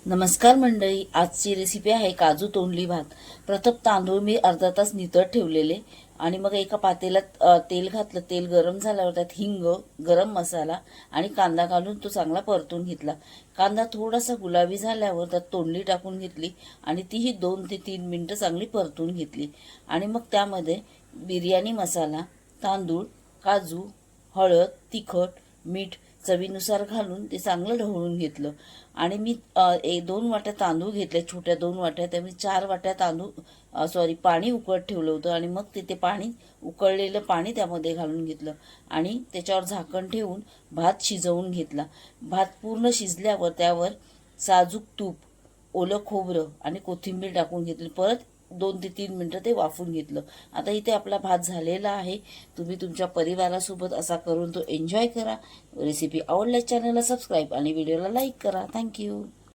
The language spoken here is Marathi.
नमस्कार मंडळी, आजची रेसिपी आहे काजू तोंडली भात। प्रथम तांदूळ मी अर्धा तास नितळत ठेवलेले आणि मग एका पातेल्यात तेल घातलं। तेल गरम झाल्यावर त्यात हिंग, गरम मसाला आणि कांदा घालून तो चांगला परतून घेतला। कांदा थोडासा गुलाबी झाल्यावर त्यात तोंडली टाकून घेतली आणि तीही 2 ते 3 मिनिटं चांगली परतून घेतली। आणि मग त्यामध्ये बिर्याणी मसाला, तांदूळ, काजू, हळद, तिखट, मीठ चवीनुसार घालून ते चांगलं ढवळून घेतलं। आणि मी 2 वाट्या तांदूळ घेतले, छोट्या 2 वाट्या। त्या मी 4 वाट्या पाणी उकळत ठेवलं होतं आणि मग ते पाणी उकळलेलं पाणी त्यामध्ये घालून घेतलं आणि त्याच्यावर झाकण ठेवून भात शिजवून घेतला। भात पूर्ण शिजल्यावर त्यावर साजूक तूप, ओलं खोबरं आणि कोथिंबीर टाकून घेतली। परत 2 ते 3 मिनिटं ते वाफून घेतलं। आता इथे आपला भात झालेला आहे। तुम्ही तुमच्या परिवारासोबत असा करून तो एन्जॉय करा। रेसिपी आवडल्यास चॅनलला सबस्क्राईब आणि व्हिडिओला लाईक करा। थँक्यू।